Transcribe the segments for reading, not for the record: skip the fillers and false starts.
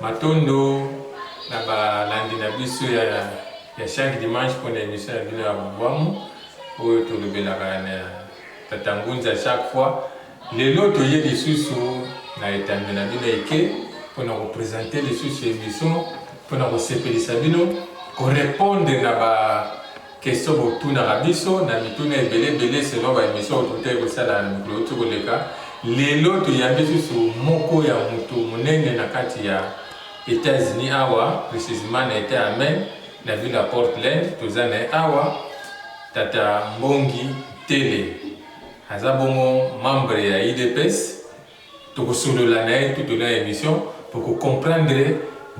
matondo na balandi na biso ya chaque dimanche pour l'émission ya bino ya bubwamu oyo tolobelaka na Tata Ngunza chaque fois. Lelo toye lisusu na etambe na bino eke mpona kopresente lisusu émission mpona kosepelisa bino korépondre na bakestion botunaka biso na mituna ebele selon baémission oyo totai kosala na mikolo oti koleka. Lelo toyambi lisusu moko ya moto monene na kati ya États-Unis awa, précisément na État ya Maine na ville ya Portland. Toza na awa Tata Mbongi Tele, aza bongo membre ya IDPS. Tokosolola na ye tout na émission pour comprendre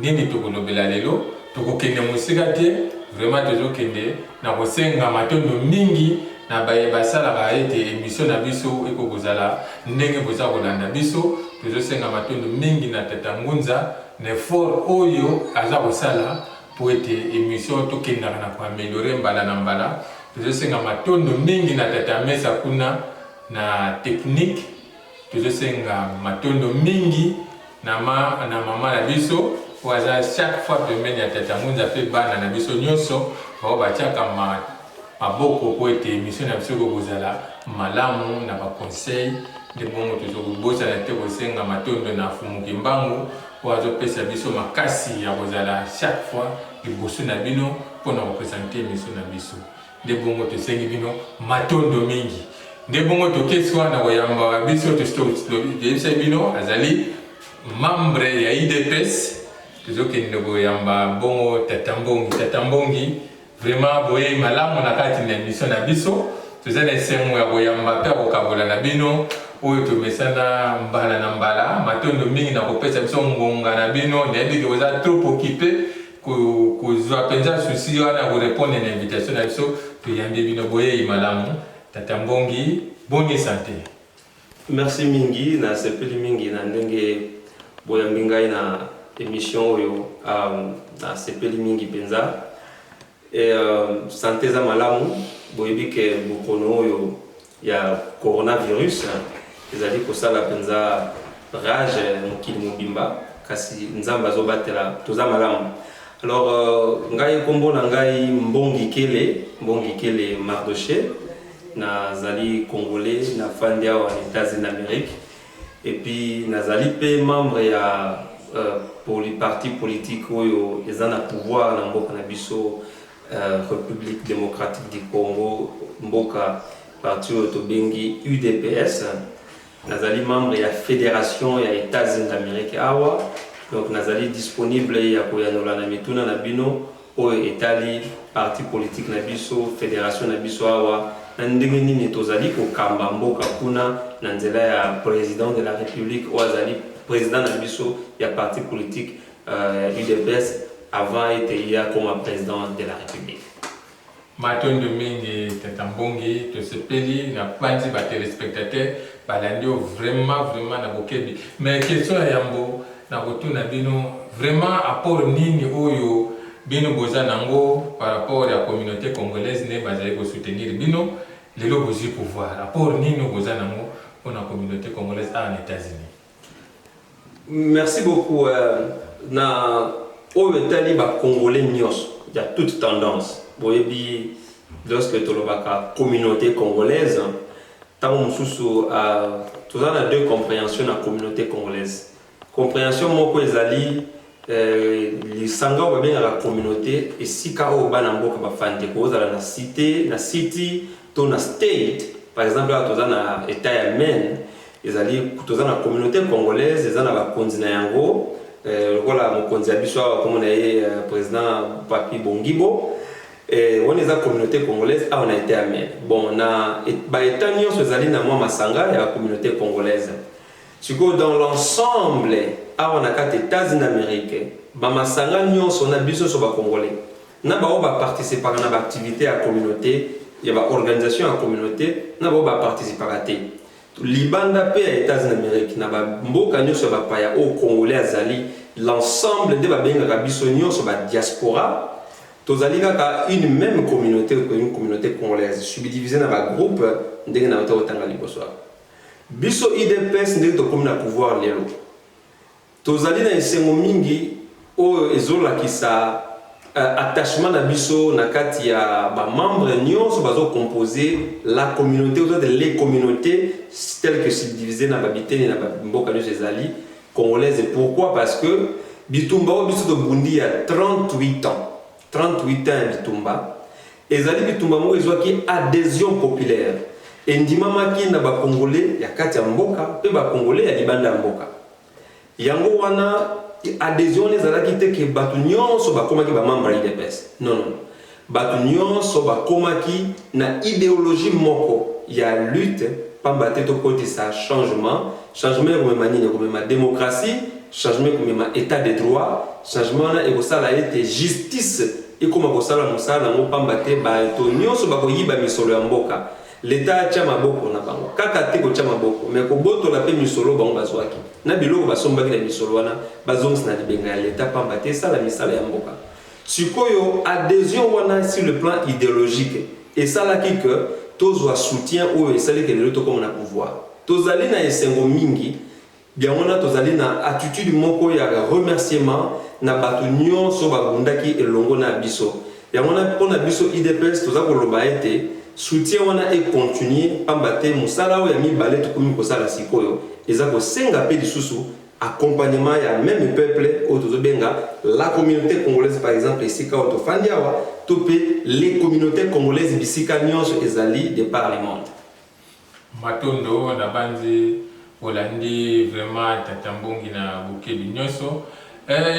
nini tokolobela lelo. Tokokende mosika te, vraiment tozokende na kosenga matondo mingi na baye basalaka ete émission na biso ekokozala ndenge boza kolanda biso. Tozosenga matondo mingi na Tata Ngunza na effort oyo aza kosala po ete émission tokendaka na koameliore mbala na mbala. Tozosenga matondo mingi na Tata Mesa kuna na technique. Tozosenga matondo mingi na mama na biso waza chaque fois pembeni ya Tata Ngunza pe bana na biso nyonso bao batiaka maboko po ete émission na biso kokozala malamu na baconseil nde bongo tozokobosana te kosenga matondo na Fumuki Mbangu po azopesa biso makasi ya kozala chaque fois liboso na bino mpona kopresente émission na biso. Nde bongo tosengi bino matondo mingi. Nde bongo tokeswa na koyamba biso toyebisa bino azali membre ya IDPS. Tozokende koyamba bongo Tata Mbongi. Tata Mbongi vraiment boye malamu na kati na émission na biso. Toza na esengo ya koyamba pe kokabola na bino oyo tomesana mbala na mbala matondo mingi na kopesa biso ngonga na bino. Nayebi ke oza trop occupé kozwa penza susi wana korépondre na invitation na biso. Toyambi bino boye malamu. Tata Mbongi, bonne santé. Merci mingi na sepeli mingi na ndenge boyambi ngai na émission oyo na sepeli mingi penza et santé za malamu boyebi ke bokono oyo ya coronavirus ezali kosala penza rage mokili mobimba kasi nzambe azobatela toza malamu. Alors ngai kombo na ngai Mbongi Kele Mardoché nazali congolais na fandi awa na États-Unis d'Amérique et puis nazali pe membre ya pour les partis politiques oyo eza na pouvoir na mboka na biso République démocratique du Congo mboka parti oyo tobengi UDPS. Nazali membre ya fédération ya États-Unis d'Amérique awa, donc nazali disponible ya koyanola na mituna na bino oyo etali parti politique na biso fédération na biso awa na ndenge nini tozali kokamba mboka kuna na nzela ya président de la République ou azali président na biso ya parti politique UDPS avant ete ya comme président de la République. Matondo mingi Tata Mbongi tosepeli na panzi ba téléspectateurs balandi vraiment na bokebi. Mais question ya yambo na kotuna bino vraiment apport nini oyo bino boza nango par rapport à la communauté congolaise ne bazali ko soutenir bino lelo bozi pouvoir rapport nini boza nango pour la communauté congolaise en États-Unis. Merci beaucoup na oyo tali ba congolais nyos il y a toute tendance boyebi lorsque tolobaka communauté congolaise tango mususu tozana deux compréhensions na communauté congolaise. Compréhension moko ezali lisanga oyo la communauté esika oyo bana mboka bafandi kozala na cité na city to na state. Par exemple toza na état ya Maine ezali toza na communauté congolaise ezana bakonzi na yango lokola mokonzi ya biso awa komona ye président Papi Bongibo on eza communauté congolaise awa na état ya Maine. Bon na ba état nyonso ezali na mwa masanga ya communauté congolaise. Siko dans l'ensemble awa na kati États-Unis d'Amérique ba masanga nyonso na biso so ba congolais na ba o ba participer na ba activité ya communauté ya ba organisation ya communauté na ba o ba participer te libanda pe ya États-Unis d'Amérique na ba mboka nyonso ba paya o congolais azali l'ensemble de ba benga biso nyonso ba diaspora tozali kaka une même communauté une communauté congolaise subdivisée na ba groupe ndenge na otanga liboso biso IDPS ndenge to comme na pouvoir lelo tozali na esengo mingi oyo ezolakisa attachement na biso na kati ya bamembre nyonso bazocomposer la communauté ou les communautés telles que subdivisées na babiteni na bamboka nyonso ezali congolaise. Pourquoi? Parce que bitumba oyo biso tobundi ya 38 ans ya bitumba ezali bitumba moko ezwaki adhésion populaire endimamaki na bacongolais ya kati ya mboka mpe bacongolais ya libanda ya mboka. Yango wana adhésion ezalaki te ke bato nyonso bakomaki bamembre ya UDPS. Non. Bato nyonso bakomaki na idéologie moko ya lutte pamba te tokotisa changement ekomema nini? Ekomema démocratie, changement ekomema état de droit, changement wana ekosala ete justice ekoma kosala mosala nango pamba te bato nyonso bakoyiba misolo ya mboka. L'État atia maboko na bango kaka te kotia maboko mais kobotola mpe misolo bango bazwaki na biloko basombaki na misolo wana bazongisa na libenga ya l'État pamba te esala misala ya mboka. Sikoyo adhésion wana sur le plan idéologique esalaki ke tozwa soutien oyo esalaki lelo tokoma na pouvoir. Tozali na esengo mingi biango wana tozali na attitude moko ya remerciement na bato nyonso babundaki elongo na biso. Yango wana mpona biso UDPS toza koloba ete soutien wana et continuer pamba te musala oyo ya mibale tokomi kosala sikoyo eza kosenga mpe lisusu accompagnement ya même peuple oyo tozobenga la communauté congolaise par exemple esika oyo tofandi awa to mpe les communautés congolaises bisika nyonso ezali de par le monde. Matondo na banzi olandi vraiment tatambongi na bokebi nyonso.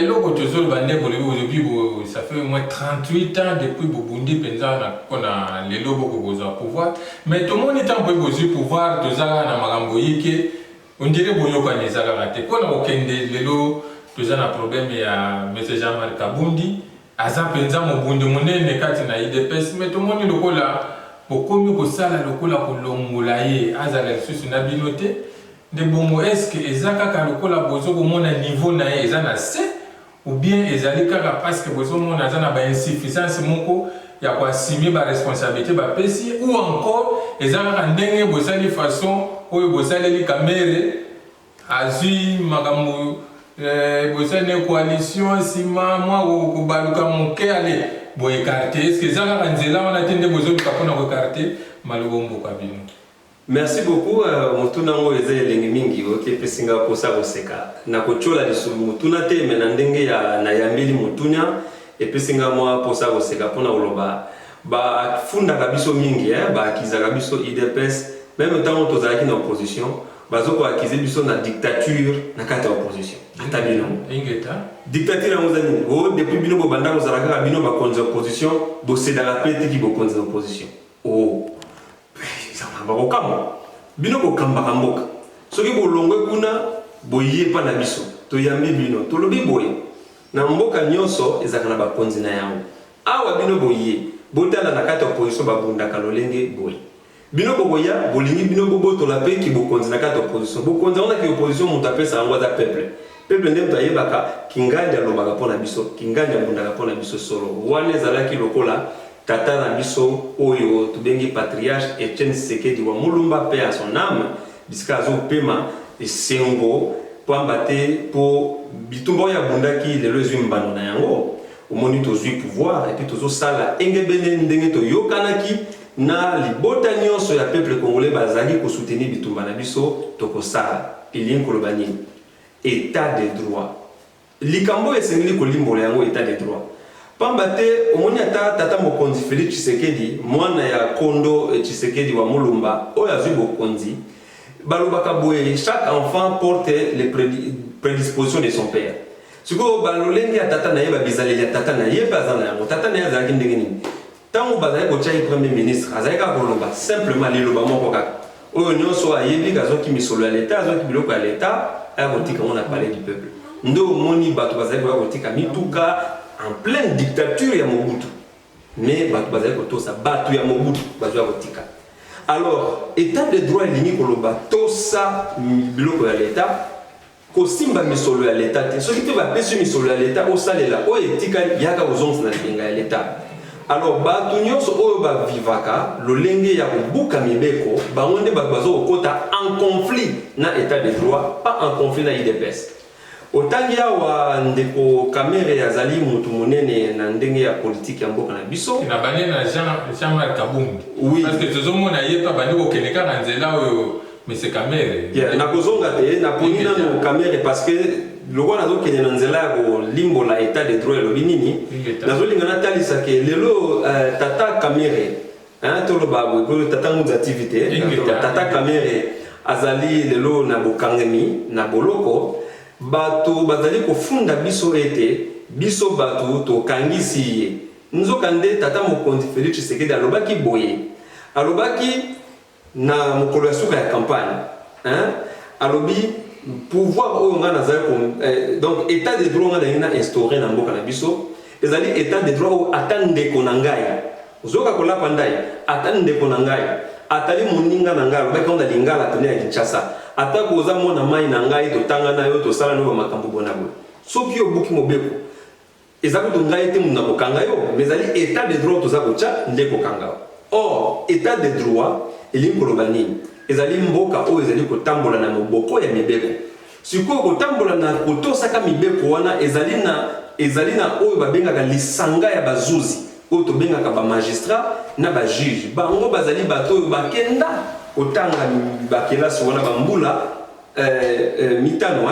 Eloko tozoloba ndeko aujourd'hui ça fait au moins 38 ans depuis Bobundi penza na lelo boko bozwa pouvoir mais tout le monde est en peu bozwa pouvoir tozala na makambo yike on dirait boyoka nezaka rate kona okende lelo tozana problème ya monsieur Jean-Marc Kabundi aza penza mobundi monene kati na UDPS mais tout le monde lokola bokomi kosala lokola kolongola ye azala lisusu na binote de bongo est-ce que ezaka ka lokola bozo komona niveau na ye ezana se ou bien ezali kaka parce que bozo mona azana ba insuffisance moko ya ko assumer ba responsabilité ba pesi ou encore ezaka ndenge bozali façon oyo bozali li kamere azui makambo bozali coalition sima moi ko baluka moke ale bo écarter est-ce que ezaka nzela wana tende bozo kapona ko écarter malobombo kabino. Merci beaucoup. Mutuna ngo eze elengi mingi oke pesinga posa koseka na kochola lisu mutuna te mena ndenge ya na yambeli mutunya epesinga mwa posa koseka pona oloba ba funda kabiso mingi ba akiza kabiso UDPS même temps tozalaki na opposition bazoko akize biso na dictature na kata opposition ata bino ingeta dictature na mozani o depuis bino bo banda kozalaka bino ba konza opposition bo sedaka pete ki bo konza opposition oh bakokamba bino kokambaka mboka soki bolongwe kuna boye pa na biso toyambi bino tolobi boye na mboka nyonso ezaka na bakonzi na yango awa bino boye botala na kati ya opposition babundaka lolenge boye bino boboya bolingi bino bobotola pe ki bokonzi na kati ya opposition bokonzi wana ki opposition mutu apesa yango aza peuple nde mutu ayebaka kingandi alobaka mpo na biso kingandi abundaka mpo na biso solo wana ezalaki lokola tata na biso oyo tubengi patriarche Etienne Tshisekedi wa Mulumba paix à son âme bisika azopema esengo pamba te po bitumba ya bundaki lelo ezwi mbano na yango omoni tozwi pouvoir et puis tozosala engebene ndenge toyokanaki na libota nyonso ya peuple congolais bazali kosoutenir bitumba na biso tokosala elingi koloba nini état de droit likambo esengeli kolimbola yango état de droit pamba te omoni ata tata mokonzi Félix Tshisekedi mwana ya Kondo Tshisekedi wa Mulumba oyo azwi bokonzi balobaka boye chaque enfant porte les prédispositions de son père siko balolenge ya tata na ye babizaleli ya tata na ye baza na yango tata na ye azalaki ndenge nini ntango bazali kotiaki premier ministre azalaki kaka koloba simplement liloba moko kaka oyo nyonso ayebi azwaki misolo ya leta azwaki biloko ya leta aya kotika ngo na palais du peuple nde omoni bato bazali koya kotika mituka en pleine dictature ya Mobutu mais bato bazali kotosa bato ya Mobutu bazwa kotika. Alors état de droit elingi koloba tosa biloko ya leta kosimba misolo ya leta te soki te bapesi misolo ya leta osalela oyo etika yaka ozongisa na libenga ya leta. Alors bato nyonso oyo bavivaka lolenge ya kobuka mibeko bango nde bato bazokokota en conflit na état de droit pas en conflit na UDPS. otangi awa ndeko Kamere azali mutu munene na ndenge ya politique ya mboka na biso na bane na Jean-Marc Kabund. Oui. Parce que tozomona yepa bande ko keneka na nzela oyo monsieur Kamere. Na kozonga te na poni na Kamere parce que loko na zo kenya na nzela ko limbo la état de droit lo binini na zo lingana talisa ke lelo tata Kamere tolo babu ko tata ngunza activité tata Kamere azali lelo na bokangemi na boloko bato bazali kofunda biso ete biso bato tokangisi ye nzoka nde tata mokonzi Félix Tshisekedi alobaki boye alobaki na mokolo ya suka ya campagne alobi pouvoir oyo nga nazali donc état de droit nga na instauré na mboka na biso ezali état de droit oyo ata ndeko na ngai ozoka kolapa ndai ata ndeko na ngai atali moninga na ngai alobaki onda lingala tene ya Kinshasa ata koza mona mai na ngai totanga na yo tosala no makambo bona boye soki obuki mobeko eza ko ngai te muna kokanga yo mais ezali état de droit toza kocha ndeko kanga or état de droit elingi koloba nini ezali mboka oyo ezali kotambola na moboko ya mibeko sikoyo kotambola na kotosaka mibeko wana ezali na oyo babengaka lisanga ya bazuzi oyo tobengaka magistrat na juge bango bazali bato oyo bakenda kotanga bakelasi wana bambula mitano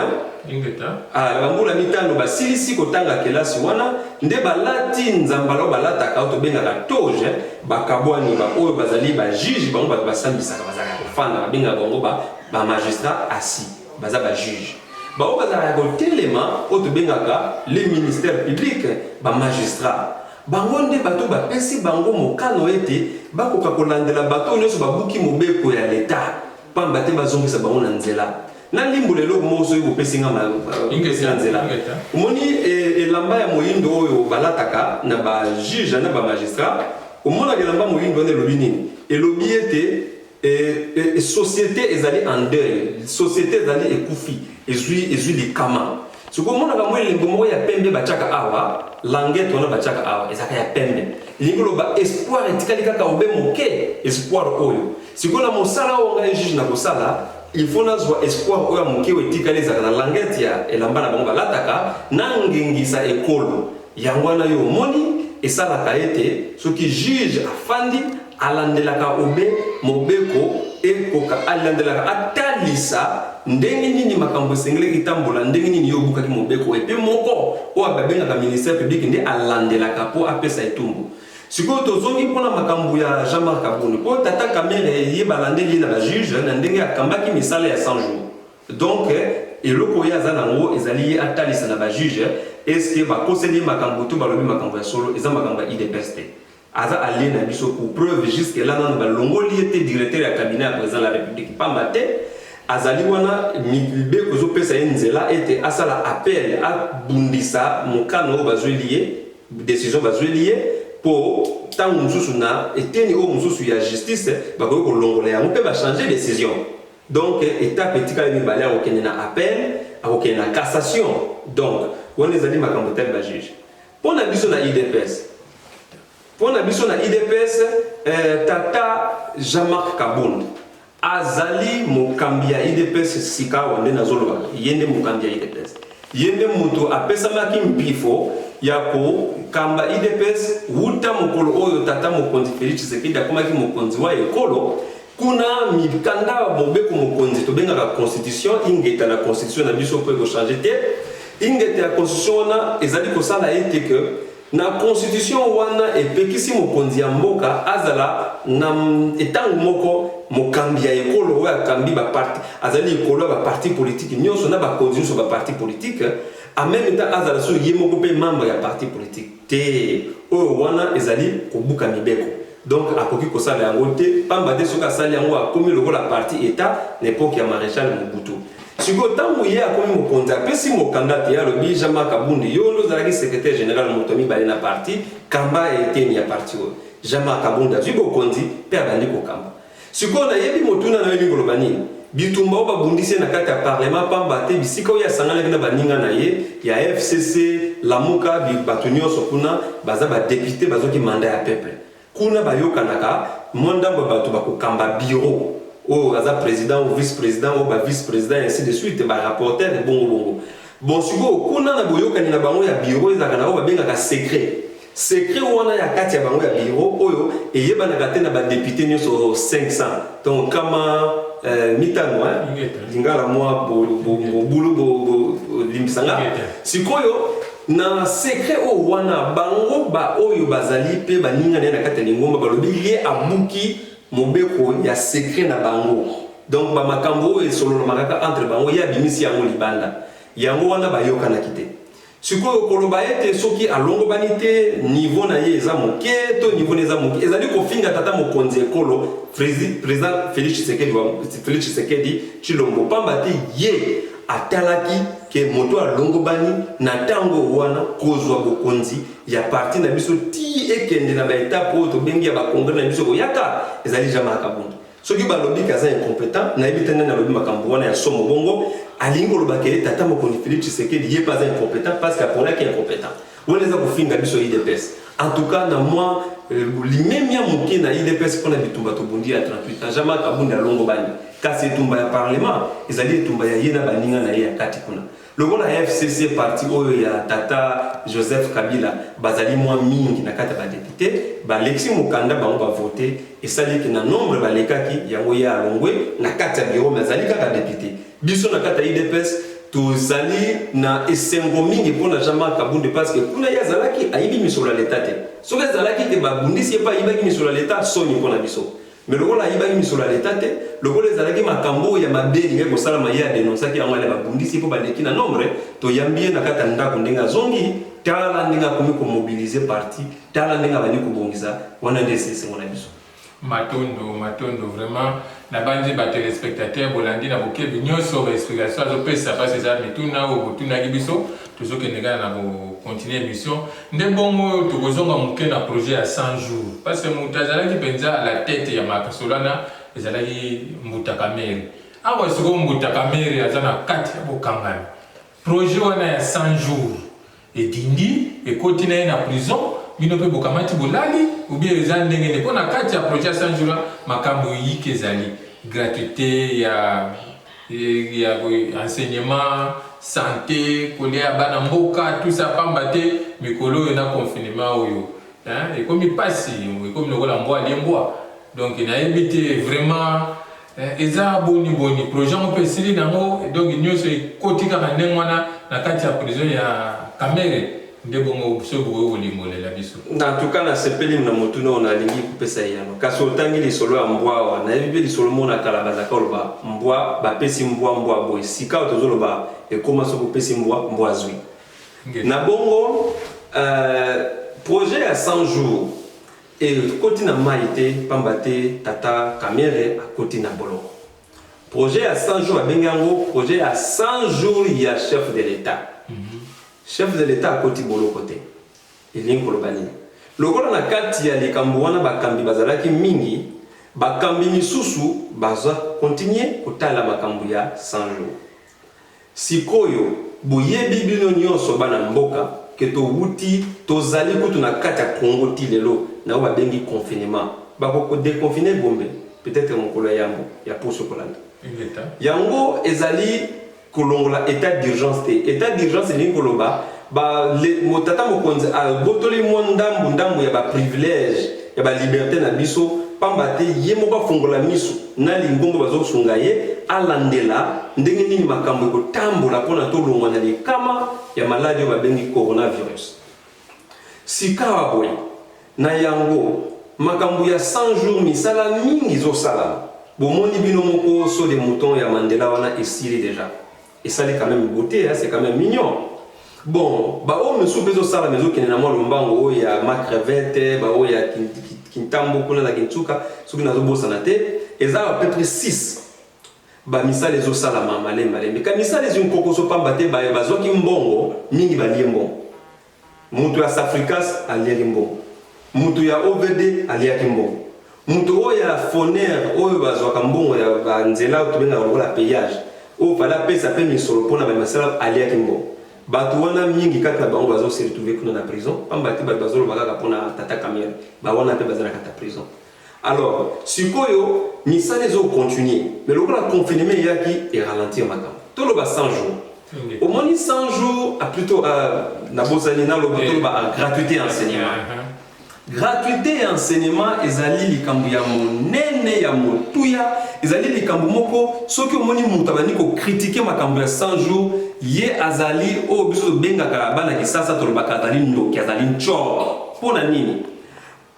bambula mitano basilisi kotanga kelasi wana nde balati nzambala balataka oyo tobengaka toge bakabwani oyo bazali juge bango bato basambisaka bazalaka kofanda babengaka bango magistrat assis baza juge bao bazalaka kotelema oyo tobengaka le ministère public magistrat bango nde bato bapesi bango mokano ete bakoka kolandela bato nyonso babuki mobeko ya leta pamba te bazongisa bango na nzela na limbo lelo moso yo kopesi nga na nzela omoni elamba ya moyindo oyo balataka na juge na magistrat omonaka elamba moyindo wana elobi nini elobi ete société ezali en deuil société ezali ekufi ezwi likama sikomonaka mwa elembo moko ya pembe batiaka awa langete wana batiaka awa ezaka ya pembe elingi loba espoir etikali kaka obe moke espoir oyo sikoyo na mosala oyo ngai juge na kosala il faut nazwa espoir oyo ya moke oyo etikali ezaka na langete ya elamba na bango balataka na ngengisa ekolo yango wana yo omoni esalaka ete soki juge afandi alandelaka obe mobeko ekoka alandelaka atalisa ndenge nini makambo esengeli itambola ndenge nini yo bukaki mobeko epe moko oyo babengaka ministère public nde alandelaka po apesa etumbu sikoyo tozongi mpona makambo ya Jean-Marc Kabund po tata Kamere ye balandeli na bajuge na ndenge akambaki misala ya 100 jours donc eloko oyo aza nango ezali ye atalisa na bajuge eske bakoseli makambo to balobi makambo ya solo eza makambo ya IDPS te aza allié na biso pour preuve jusque là nanu balongoli ete directeur ya cabinet ya président de la république pamba te azali wana mibeko ezopesa ye nzela ete asala appel abundisa mokano oyo bazweli ye décision bazweli ye po ntango mosusu na eteni oyo mosusu ya justice bakoki kolongola yango mpe bachange décision donc étape etikali mibale akokende na appel akokende na cassation donc wana ezali makambo tali bajuge mpo na biso na IDPS tata Jean-Marc Kabund azali mokambi ya IDPS sika wande nazoloba yende mokambi ya IDPS yende mutu apesamaki mpifo ya kokamba IDPS wuta mokolo oyo tata mokonzi Félix Tshisekedi akomaki mokonzi wa ekolo kuna mikanda mobeko mokonzi tobengaka constitution ingeta na constitution na biso po ekochange te ingeta ya constitution wana ezali kosala ete ke na constitution wana epekisi mokonzi ya mboka azala na etango moko mokambi ya ekolo oyo akambi baparti azali ekolo ya baparti politike nyonso na bakonzi nyonso baparti politike en même temps azala so ye moko mpe membre ya parti politique te oyo wana ezali kobuka mibeko donc akoki kosala yango te pamba te soki asali yango akomi lokola parti état na époque ya maréchal Mobutu sikoyo ntango ye akomi mokonzi apesi mokanda te alobi Jean-Marc Kabund yo nde ozalaki secrétaire général moto mibale na parti kamba eteni ya parti oyo Jean-Marc Kabund azwi bokonzi mpe abandi kokamba sikoyo nayebi motuna na yo elingi koloba nini bitumba oyo babundisi ye na kati ya parlement pamba te bisika oyo asanganaki na baninga na ye ya FCC Lamuka bato nyonso kuna baza badepute bazoki manda ya peuple kuna bayokanaka mwa ndambo ya bato bakokamba bureau oyo aza président ou vice-président ou vice-président ainsi de suite rapporteur bongo bon sikoyo kuna na boyokani na bango ya bureau ezalaka na oyo babengaka secret wana ya kati ya bango ya bureau oyo eyebanaka te na badepute nyonso 500 donc kama mitano lingala mwa bulu limbisanga sikoyo na secret oyo wana bango ba oyo bazali pe baninga na kati ya lingomba balobi ye abuki mobeko ya secret na bango donc ba makambo oyo esololomaka entre bango ye abimisi yango libanda yango wana bayokanaki te sikoyo koloba ete soki alongobani te niveau na ye eza moke to niveau na eza moke ezali kofinga tata mokonzi ekolo président Félix Tshisekedi Tshilombo pamba te ye atalaki ke moto alongobani na ntango wana kozwa bokonzi ya parti na biso ti ekende na baetape oyo tobengi ya bakongre na biso koyaka ezali jamais akabunda soki balobi kaza incompétent nayebi te nani alobi makambo wana ya somo bongo alingi koloba ke tata mokonzi Félix Tshisekedi ye pas incompétent parce qu'aponaki incompétent wana eza kofinga biso IDPS en tout cas na moi limemia moke na IDPS mpona bitumba tobundi ya 38 ans jamais akabunda alongobani kasi etumba ya parlement ezali etumba ya ye na baninga na ye ya kati kuna lokola FCC parti oyo ya tata Joseph Kabila bazali mwa mingi na kati ya badepute balexi mokanda bango bavote esaliki na nombre balekaki yango ye alongwe na kati ya bureau bazali kaka depute biso na kati ya IDPS tozali na esengo mingi mpona jamais kabunde parce que kuna ye azalaki ayibi misolo ya leta te soki azalaki te babundisi ye mpe ayibaki misolo ya leta soni mpona biso mais lokola ayibaki misolo ya leta te lokola ezalaki makambo ya mabeli ngai kosalama ye adenonsaki yango ale babundisi mpo baleki na nombre toyambi ye na kati ya ndako ndenge azongi tala ndenge akomi komobilize parti tala ndenge abandi kobongisa wana nde esengo na biso matondo vraiment na bandi ba téléspectateurs bolandi na bokebi nyonso ba explication azopesa parce ça mituna o botunaki biso tozokende kaka na continuer émission nde bongo tokozonga moke na projet ya 100 jours parce que moto azalaki mpenza à la tête ya makasolana ezalaki Mbuta Kamere awa sikoyo Mbuta Kamere aza na kati ya bokangami projet wana ya 100 jours edindi ekoti na ye na prison bino mpe bokamati bolali ou bien eza ndenge nde mpona kati ya projet 100 jours makambo yiki ezali gratuité ya enseignement santé kolia bana mboka tout ça pamba te mikolo oyo na confinement oyo ekomi pasi ekomi lokola mbwa aliembwa donc nayebi te vraiment eza boni projet ngo mpe esili nango donc nyonso ekoti kaka ndenge wana na kati ya prison ya Kamere nde bongo biso bokoki kolimbolela biso en tout cas nasepeli na motu no nalingi kopesa yano kasi otangi lisolo ya mbwa awa nayebi mpe lisolo mona kala bazalaka oloba mbwa bapesi mbwa boye sika oyo tozoloba ekoma soki opesi mbwa azwi na bongo projet ya 100 jours ekoti na mai te pamba te tata Kamere akoti na boloko projet ya 100 jours abengi yango projet ya 100 jours ya chef de l'état chef de l'état akoti boloko te elingi koloba nini lokola na kati ya likambo wana bakambi bazalaki mingi bakambi misusu baza continue kotala makambo ya 100 jours sikoyo boyebi bino nyonso bana mboka ke towuti tozali kutu na kati ya Congo ti lelo na babengi confinement bakoko déconfiner bombe peut-être mokolo yambo ya poso kolanda yango ezali kolongola état d'urgence te état d'urgence elingi koloba motata mokonzi abotoli mwa ndambu ya baprivilège ya baliberté na biso pamba te ye moko afungola miso na lingombo bazosunga ye alandela ndenge nini makambo ekotambola mpona tolongwa na likama ya maladi oyo babengi coronavirus sikawa boye na yango makambo ya 100 jours misala mingi ezosalama bomoni bino moko so de mouton ya Mandela wana esili déjà et ça est quand même beauté, c'est quand même mignon. Bon, bah on me soupe zo sala mezo kene na mwa lombango o ya macrevette, bah o ya kintambo kuna na kintuka, soki nazo bosa na te, eza à peu près 6. Ba misala zo sala mamale male, mais quand misala zo nkokoso pamba te ba bazoki mbongo, mingi ba liembo. Mutu ya Safricas alia mbongo. Mutu ya OVD alia mbongo. Mutu o ya Foner o bazwaka mbongo ya banzela tubenga lokola payage. O fala pesa pe misolo pona ba masala alia kimbo batu wana mingi kati na bango bazo se retrouver kuna na prison pamba ti bazo lobaka pona tata Kamere ba wana pe bazana kata prison alors sikoyo misala zo continuer mais lokola confinement yaki et ralentir makam to loba 100 jours Au moins 100 jours, plutôt na gratuité enseignement. Gratuité enseignement ezali likambo ya monene ya motuya ezali likambo moko soki omoni mutu abandi ko critiquer makambo ya 100 jours ye azali o biso bengaka bana kisasa tolobaka azali ndoki azali nchor pona nini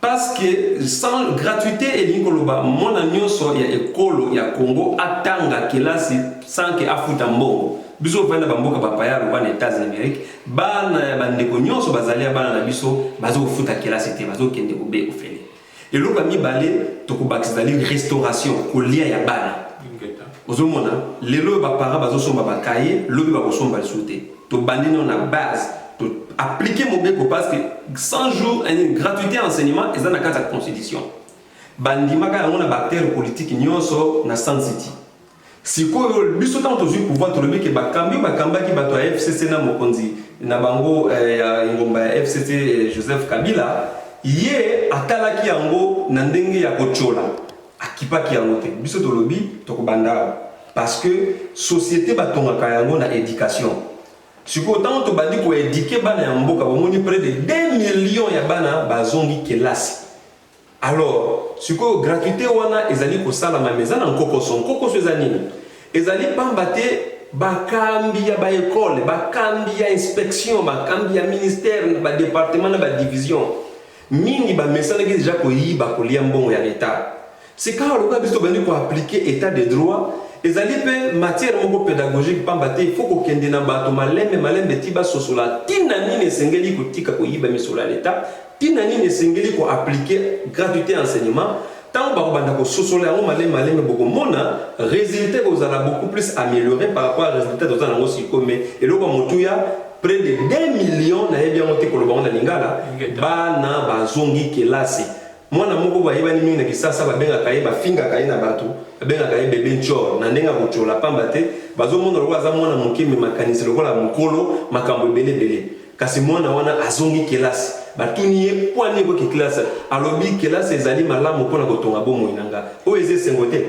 parce que sans gratuité elingi koloba mwana nyonso ya ekolo ya Congo atanga kelasi sans que afuta mbongo biso vana bamboka bapaya bana États-Unis d'Amérique bana bandeko nyonso bazali bana na biso bazo futa kelasi te bazo kende ko be ofele eloko mibale tokobakisali restauration kolia ya bana ozomona lelo bapara bazo somba bakaye lobi bakosomba lisute to bandino na base to appliquer mobeko parce que 100 jours une gratuité enseignement eza na kata constitution bandimaka yango na bactère politique nyonso na Sun City sikoyo biso tanto tozwi pouvoir tolobi ke bakambaki bato ya FCC na mokonzi na bango ya ngomba ya FCC Joseph Kabila ye atalaki yango na ndenge ya kochola akipaki yango te biso tolobi tokobanda parce que société batongaka yango na éducation sikoyo tanto tobandi ko éduquer bana ya mboka bomoni près de 2 millions ya bana bazongi kelasi. Alors, ce que gratuité wana ezali ko sala ma meza na nkokoso ezali ezali pambate bakambi ya ba école bakambi ya inspection bakambi ya ministère ba département na ba division mingi ba mesana ki déjà ko yiba ko lia mbongo ya l'état c'est quand le gars biso bandi ko appliquer état de droit ezali pe matière moko pédagogique pambate il faut ko kende na bato malembe tiba sosola tina nini sengeli ko tika ko yiba misola l'état tina nini sengeli ko appliquer gratuité enseignement tant ba banda ko sosola yango malembe boko mona résultat ko zala beaucoup plus amélioré par rapport à résultat de zana ngosi comme et loko motuya près de 2 millions na bien monté ko lobango na lingala bana bazongi kelasi mwana moko ba yeba ni mingi na kisasa ba benga kaye ba finga kaye na bato benga kaye bebe nchor na ndenga kochola pambate bazomona lokwa za mwana mokimi makanisi lokola mokolo makambo belebele kasi mwana wana azongi kelasi batuni ye poani ko kelasi alobi kelasi ezali malamu pona kotonga bomo inanga o eze sengote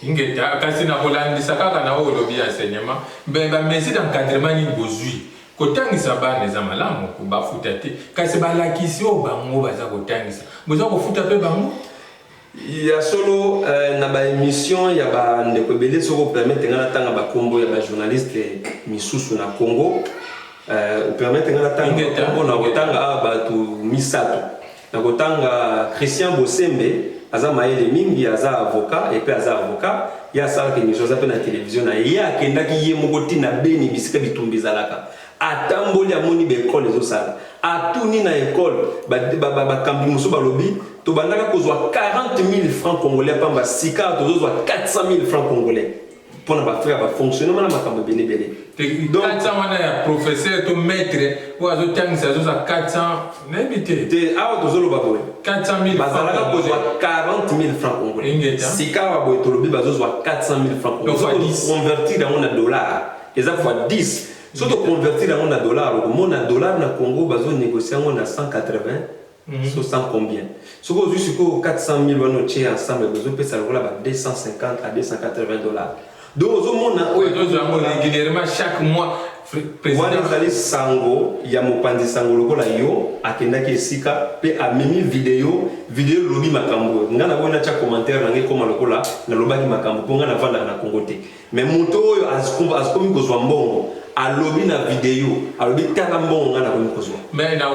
ingeta kasi na kolandisa kaka na o lobi enseignement benga mesure d'encadrement ni bozui kotangisa bana eza malamu kubafuta te kasi balakisi o bango baza kotangisa boza kofuta pe bango ya solo na ba émission ya ba ndeko belé soko permettre ngana tanga ba kombo ya ba journaliste misusu na Congo permettre ngana tanga kombo na kotanga ba tu misato na kotanga Christian Bosembe aza maele mingi aza avocat et puis aza avocat ya sala ke miso za pe na télévision na ya kendaki ye moko tina beni bisika bitumbizalaka atamboli amoni be école ezo sala atuni na école ba kambi muso balobi to bandaka kozwa 40 000 francs congolais pamba sika tozozwa 400 000 francs congolais pour na faire ba fonctionnement na makambo belé donc 400 wana ya professeur to maître ou azo tangisa zo 400 n'habité te awa tozolo baboy 400 000 bazalaka kozwa 40 000 francs congolais sika wa boy tolobi bazozwa 400 000 francs congolais convertir dans un dollar eza fois 10 surtout convertir dans un dollar le dollar na Congo bazo négocier on a 180 100 combien ce que jusqu'à 400 000 wano tché ensemble besoin peut ça là 250 à 280 dollars donc au monde régulièrement chaque mois président ali sango ya mopandi sango lokola yo akendaki esika pe amemi vidéo lobi makambo ngana bona cha commentaire nange koma lokola na lobaki makambo ponga na vanda na Congo te mais moto oyo azikomi kozwa mbongo alobi na vidéo alobi tala mbongo ngana komi kozwa mais na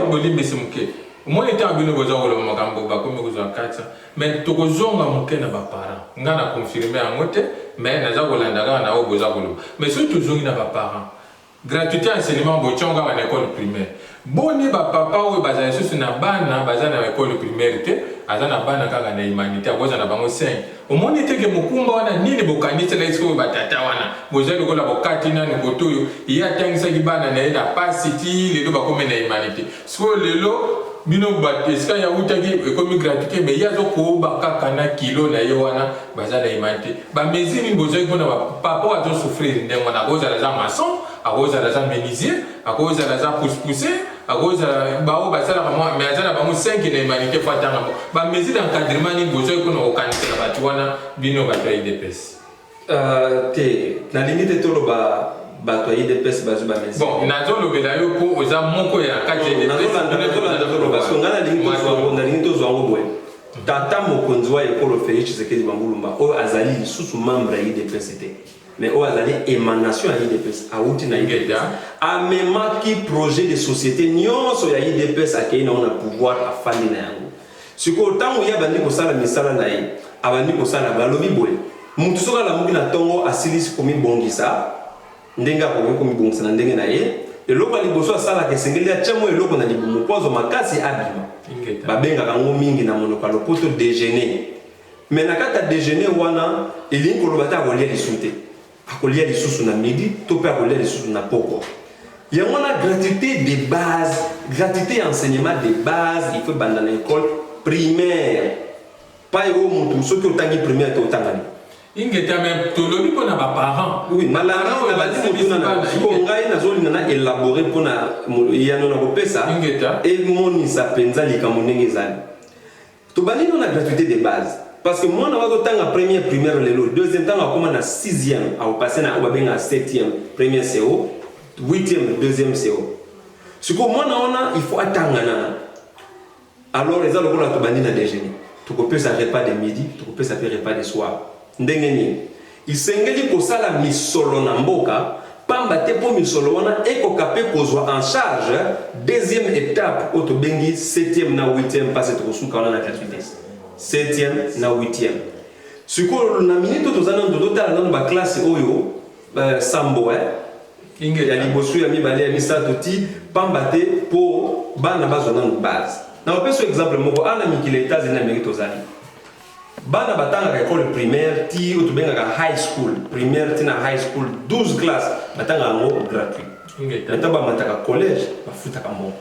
boli bisimuke moi étant bino boza ko lo makambo ba komi kozwa 400 mais to kozonga muke na ba parents ngana confirmer amote mais naza ko landa na o boza ko lo mais surtout zongi na ba parents gratuité enseignement bochonga na école primaire boni ba papa o baza susu na bana baza na école primaire te aza na bana kaka na humanité akoza na bango 5 omoni te ke mokumba wana nini bokanisa la isko batata wana boza lokola bokati na ngotoyo ya tangisa ki bana na eda pasiti lelo bakome na humanité so lelo bino bateska ya utaki ekomi gratuité mais yazo ko bakaka na kilo na ye wana baza na humanité ba mesure boza ko na papa wazo souffrir ndenge na koza la maçon akoza la menuisier akoza la pousse-pousser akoza bao basala kama mais azana bango 5 na humanité fatanga ba mesure d'encadrement ni bozo ko na okanisa batu wana bino ba IDPS te na limite tolo ba bato ya IDPS bazo ba merci. Bon, nazolobela yo po oza moko ya kati ya IDPS. Parce que ngana lingi to zwango boye. Tata mokonzi wa ekolo Félix Tshisekedi Bambulumba oyo azali lisusu membre ya IDPS te. Mais oyo azali émanation ya IDPS auti na IDPS. Amemaki projet de société nyonso ya IDPS akei na pouvoir afandi na yango. Siko tango ya bandi kosala misala na ye, abandi kosala balobi boye. Mutu soka la muki na tongo asilisi komi bongisa, ndenga komi bongisa na ndenge na ye. Eloko liboso asala kesengeli ya chamo eloko na libumu pozo makasi abima. Babenga kango mingi na monoko ya lopoto déjeuner. Mais na kata déjeuner wana elingi koloba ta kolia lisusu te. Akolia lisusu na midi, to pe akolia lisusu na poko. Il y a une gratuité de base, gratuité enseignement de base, il faut dans l'école primaire. Pas au monde, ceux qui ont tangi primaire qui ont tangi. Ingeta même tout le monde pour nos parents. Oui, mais la on va dire que on a une zone na élaboré pour na il y a non a ça. Et mon isa penza li kamunenge zali. To bani on a gratuité de base. Parce que moi on va tanga première primaire lelo, deuxième temps on commence na 6e, on passe na on va bien à 7e, première CO. 8e, 2e CO. Ce que moi, il faut attendre. Alors, les gens ont bandi na déjeuner. Tu peux ça repas de midi, tu peux ça repas de soir. Ndengeni. Il s'engage pour ça la misolo na mboka, pamba te po misolo wana eko kapé kozwa en charge deuxième étape auto bengi 7e na 8e passer to suka wana na gratuité. 7e na 8e. Ce que na minute to zana ndo tala na ba classe oyo sambo ya liboso ya mibale ya misato ti pamba te po bana bazona no base. Na opeso exemple moko ana mikile États-Unis Amérique tozali. Bana batanga ka école primaire ti otubenga ka high school, primaire ti na high school 12 classes batanga ngo gratuit. Nataba mataka collège bafuta ka mo.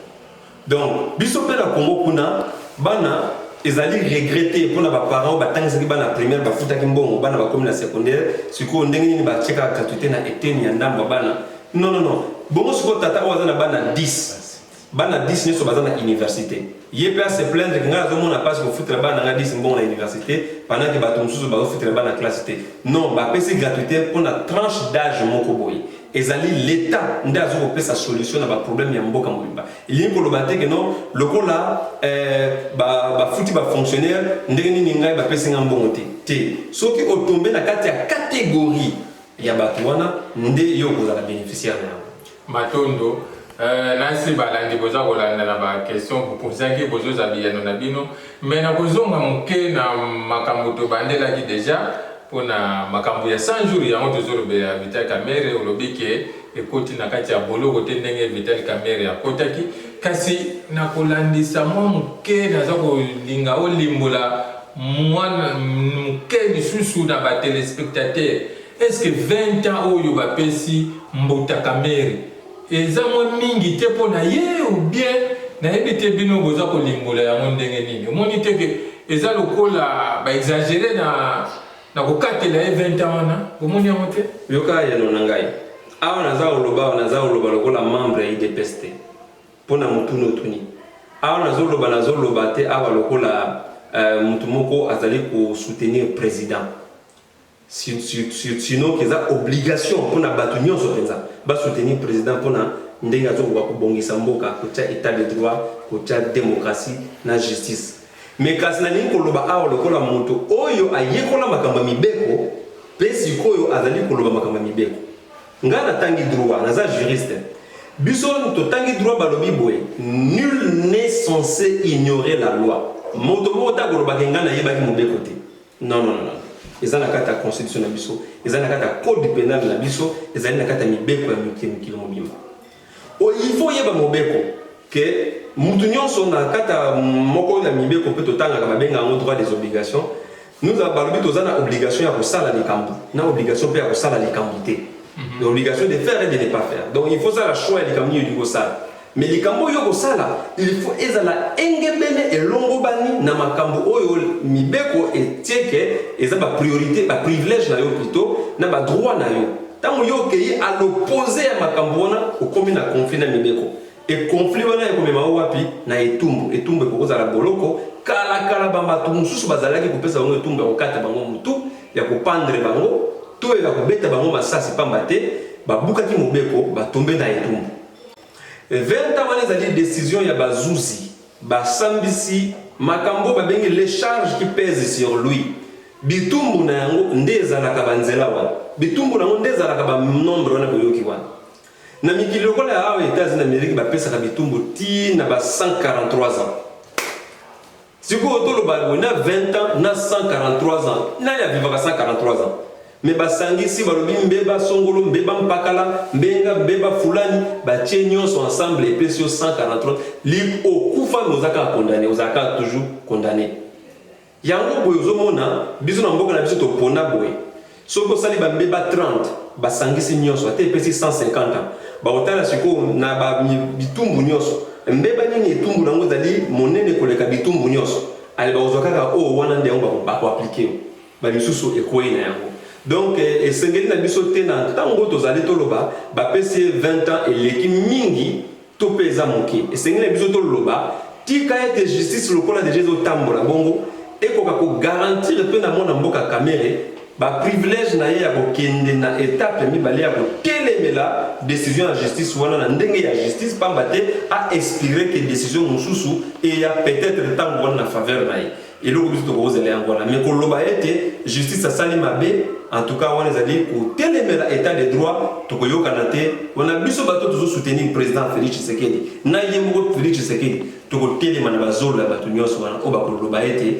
Donc biso pe na Congo kuna bana ezali regretter pour na ba parents batanga saki bana primaire bafuta ki mbongo bana ba comme na secondaire siko ndenge ni ba cheka gratuité na eteni ya ndamba bana. Non. Bon, ce que tata ouazana bana 10. Bana 10 ne sont pas dans l'université. Il peut se plaindre que nga zomo na pas ko foutre bana nga 10 bon à l'université pendant que baton sous ba foutre bana classe té. Non, ba PC gratuité pour la tranche d'âge moko boy. Ezali l'état ndazo ko pesa solution na ba problème ya mboka mobimba. Il y a ko lobate que non, le ko la ba fouti ba fonctionnaire ndenge ni ngai ba pesa nga mbongo té. Soki o tomber na kati ya catégorie ya bato wana nde yo kozala bénéficiaire na matondo nasi balandi boza kolanda na ba question popozaki bozoza biyano na bino mais na kozonga moke na makambo to bandelaki déjà pona makambo ya 100 jours yango tozolobela Vital Kamerhe olobi ke ekoti na kati ya boloko te ndenge Vital Kamerhe akotaki kasi na kolandisa mwa moke naza kolinga olimbola mwana moke lisusu na ba téléspectateur. Est-ce que 20 ans oyo ba pesi Mbota Kamerhe eza mo mingi te pona ye ou bien na ebite bino boza ko limbola ya ndenge nini moni te ke eza lokola ba exagérer na ko katela 20 ans wana omoni yango te yoka ya no ngai awa naza oloba lokola membre ya IDPS te pona mutu no tuni awa nazoloba te awa lokola mutu moko azali ko soutenir président. Sinon, qu'il y a obligation pour la bataille de soutenir le président pour la état de droit, la démocratie, la justice. Mais quand on a dit que le moto, oyo ayekola makamba mibeko, pesi koyo azali koloba makamba mibeko. Ngana tangi droit, naza juriste. Bison to tangi droit balobi boy. Nul n'est censé ignorer la loi. Moto mota koloba ngana yebaki mobeko te. Non. Ils ont la carte à constitution na biso, ils ont la carte à code pénal na biso, ils ont la carte à mibeko ya mikilo mobimba. O il faut yeba mobeko que mutu nyonso na carte moko ya mibeko pe totanga ka babenga ngo droit des obligations. Nous avons une obligation à sala likambo, na obligation pe à sala likambité. L'obligation de faire et de ne pas faire. Donc il faut ça la choix likambo du go sala. Mais likambo yo go sala, il faut ezala engebene et longobani na makambo oyo mibeko et tieke ezaba priorité, ba privilège na yo plutôt, na ba droit na yo. Tant yo kei à l'opposé à makambo na au komi na conflit na mibeko. Et conflit wana ya komema wapi na etumbu ko za la boloko kala bamba tumususu bazalaki ko pesa bango etumbu ko kata bango mutu ya ko pendre bango to ya ko beta bango masasi pamba te babukaki mobeko batombe na etumbu 20 ans wana ezali décision ya bazuzi basambisi makambo babengi les charges qui pèsent sur lui bitumbu na yango nde ezalaka banzela wana bitumbu nango nde ezalaka banombre wana boyoki wana na mikili lokola ya awa États-Unis d'Amérique bapesaka bitumbu ti na ba 143 ans sikoyo toloba na 20 ans na 143 ans nani avivaka 143 ans mais basangisi balobi mbeba songolo mbeba mpakala mbenga mbeba fulani batie nyonso ensemble epesi yo 143 li okufa mais ozaka condamné ozaka toujours condamné yango boye ozomona biso na mboka na biso topona boye soko sali bambeba 30 basangisi nyonso ate epesi 150 ans baotala sikoyo na bitumbu nyonso mbeba nini etumbu nango ezali monene koleka bitumbu nyonso ale bakozwa kaka oyo wana nde yango bakoaplike bamisusu ekwei na yango donc esengeli na biso te na ntango tozali toloba bapesi 20 ans eleki mingi to mpe eza moke esengeli na biso toloba tika ete justice lokola deja ezotambola bongo ekoka kogarantir mpe na mwana mboka Kamere baprivilège na ye ya kokende na étape mibale ya kotelemela décision ya justice wana na ndenge ya justice pamba te aexpire ke décision mosusu eya peut-être ntango wana na faveur na ye eloko biso tokozela yango wana mais koloba ete justice asali mabe en tout cas wana ezali kotelemela état de droit tokoyokana te wana biso bato tozosoutenir président Félix Tshisekedi na ye moko Félix Tshisekedi tokotelema na bazolo ya bato nyonso wana oyo bakoloba ete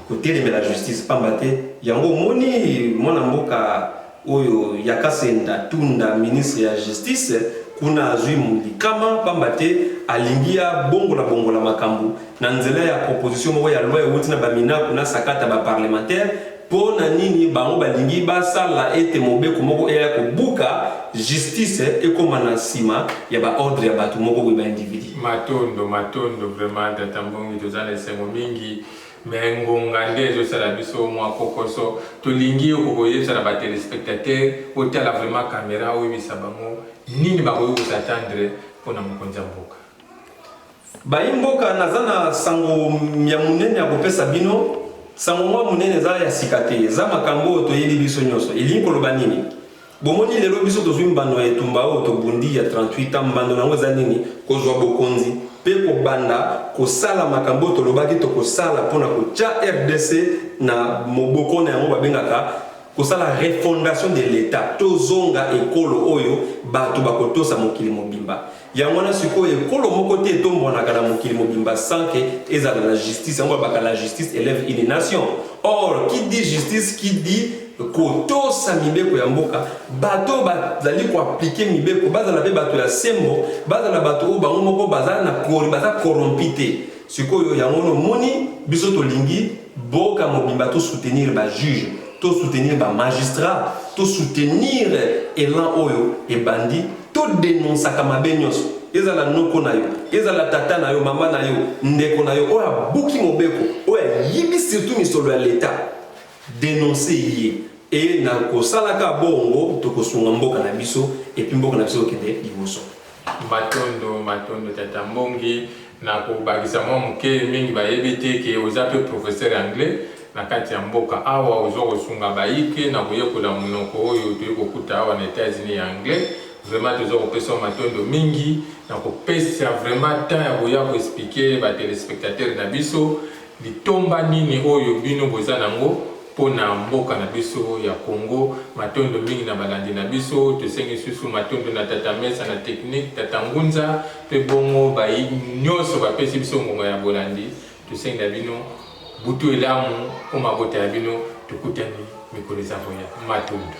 kotelemela justice pamba te yango moni mwana mboka oyo Yakasenda Tunda ministre ya justice kuna azwi mulikama pamba te alingia bongola makambo na nzela ya proposition moko ya loi euti na bamina kuna sakata ba parlementaire pona nini bango balingi basala ete mobeko moko eya kobuka justice ekoma na nsima ya ba ordre ya bato moko boye ba individu matondo vraiment tatambongi tozana esengo mingi mais ngonga nde ezosala biso mwa kokoso tolingi okokoyebisana batelespectateur otala vraiment caméra oyebisa bango nini bakoki kosatendre mpona mokonzi ya mboka bayimboka naza na sango ya monene ya kopesa bino sango mwa monene eza ya sika te eza makambo oyo toyebi biso nyonso elingi koloba nini bomoni lelo biso tozwi mbando ya etumba oyo tobundi ya 38 ans mbando nango eza nini kozwa bokonzi mpe kobanda kosala makambo tolobaki tokosala mpona kotya RDC na moboko na yango babengaka kosala refondation de l'état tozonga ekolo oyo bato bakotosa mokili mobimba yango wana sikoyo ekolo moko te etombwanaka na mokili mobimba sans que ezala la justice yango babaka la justice élève une nation or qui dit justice qui dit kotosa mibeko ya mboka bato bazali koaplike mibeko bazala mpe bato ya sembo bazala bato oyo bango moko baza korompi te sikoyo yango nomoni biso tolingi boka mobimba tosoutenir bajuge tosoutenir bamagistrat tosoutenir elan oyo ebandi todénonsaka mabe nyonso ezala noko na yo ezala tata na yo mama na yo ndeko na yo oyo abuki mobeko oyo ayibi surtout misolo ya l'état dénoncer ye et na kosalaka bongo tokosunga mboka na biso et puis mboka na biso okende liboso matondo tata mbongi na kobakisa mwa moke mingi bayebi te ke oza mpe professeur anglais na kati ya mboka awa ozwa kosunga bayike na koyekola monoko oyo toyi kokuta awa na États-Unis ya anglais vraiment tozwa kopesa matondo mingi na kopesa vraiment temps ya koya koexplike batelespectateur na biso litomba nini oyo bino boza nango pona mboka na biso ya Congo matondo mingi na balandi na biso tosengi susu matondo na tata mesa na technique tata ngunza pe bongo bayi nyonso bapesi biso ngonga ya bolandi tosengi na bino butu elamu o mabota ya bino tukutani mikolo za voya matondo